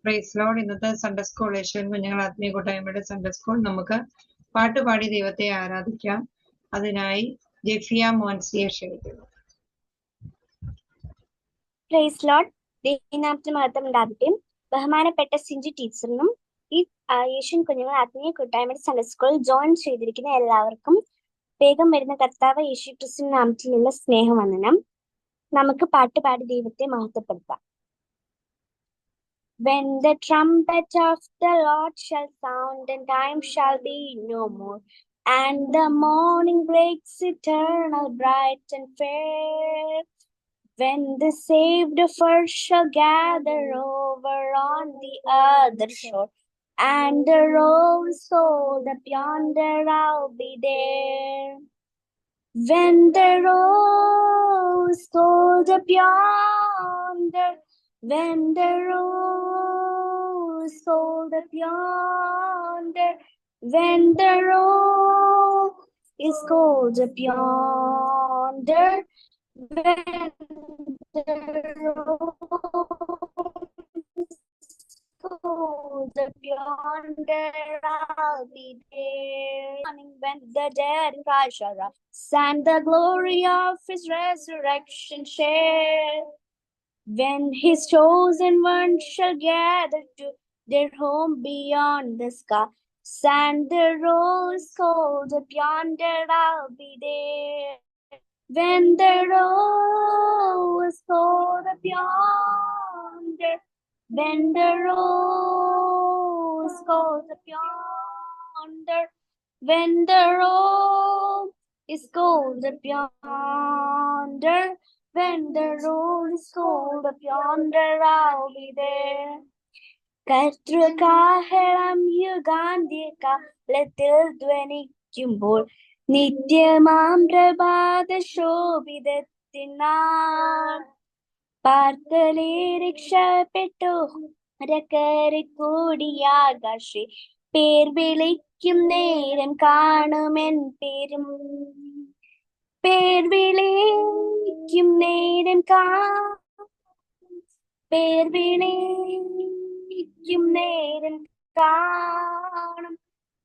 Price lord. ഇന്നത്തെ Sunday school യേശുവിൻ കുഞ്ഞുങ്ങൾ ആത്മീയ കൂട്ടായ്മയുടെ സൺഡേ സ്കൂൾ നമുക്ക് പാട്ടുപാടി ദൈവത്തെ ആരാധിക്കാം. അതിനായി ജെഫിയ മോൻസിയെ ക്ഷണിക്കുന്നു. Praise lord. ദൈവനാമത്തിന് മഹത്വം ഉണ്ടാകട്ടെ. ബഹുമാനപ്പെട്ട സിഞ്ചു ടീച്ചറിനും ഈ യേശുവിൻ കുഞ്ഞുങ്ങൾ ആത്മീയ കൂട്ടായ്മയുടെ സൺഡേ സ്കൂളിൽ ജോയിൻ ചെയ്തിരിക്കുന്ന എല്ലാവർക്കും വേഗം വരുന്ന കർത്താവ് യേശു ക്രിസ്തു നാമത്തിലുള്ള സ്നേഹവന്ദനം. നമുക്ക് പാട്ടുപാടി ദൈവത്തെ മഹത്വപ്പെടുത്താം. When the trumpet of the Lord shall sound, and time shall be no more, and the morning breaks eternal, bright and fair, when the saved of earth shall gather over on the other shore, and the rose sold up yonder, I'll be there. When the rose sold up yonder, when the rose sold up yonder, when the rose is sold up yonder, when the rose sold up yonder, I'll be there. When the dead in Christ shall rise, and the glory of his resurrection share. When his chosen ones shall gather to their home beyond the sky, and the rose sold up yonder, I'll be there. When the rose sold up yonder, when the rose sold up yonder, when the rose is sold up yonder, when the rose is sold up yonder, I'll be there. കർത്തൃകാഹളം യുഗാന്ത്യ കാലത്തിൽ ധ്വനിക്കുമ്പോൾ നിത്യമാം പ്രഭാത ശോഭിതത്തിനാൾ പാർത്തലേ രക്ഷപ്പെട്ടു രക്കരെ കൂടിയാകാശേ പേർ വിളിക്കും നേരം കാണുമെൻ പേരും പേർ വിളിക്കും നേരം പേർ വിളിക്കും നേരം കാണും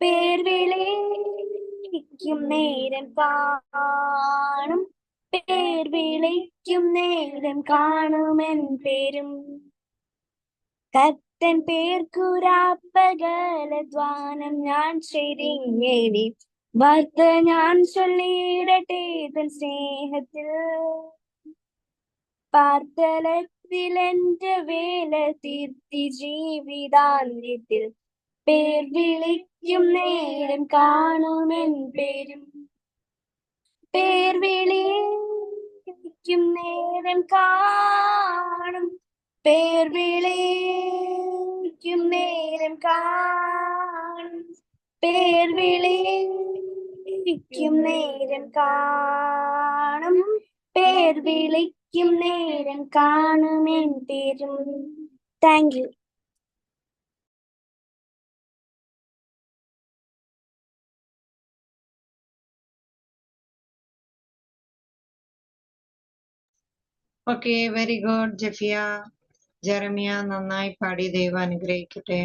പേർ വിളിക്കും നേരം കാണും പേർ വിളിക്കും നേരം കാണുമെൻ പേരും കത്തൻ പേർക്കുരാപ്പകലധ്വാനം ഞാൻ ചെയ്തിങ്ങേനി വാർത്ത ഞാൻ ചൊല്ലിയിടട്ടെ തൻ സ്നേഹത്തിൽ പാർത്തലത്തിൽ എന്റെ വേല തീർത്തി ജീവിതാന്ത്യത്തിൽ പേർ വിളിക്കും നേരം കാണുമെൻ പേരും പേർ വിളിക്കും നേരം കാണും പേർ വിളിക്കും നേരം കാണും പേർ വിളിക്കും നേരം കാണും പേർ വിളിക്കും നേരം കാണുമെൻ പേരും. Thank you. Okay, very good ജെഫിയ. ജെറമിയ നന്നായി പാടി. ദൈവം അനുഗ്രഹിക്കട്ടെ.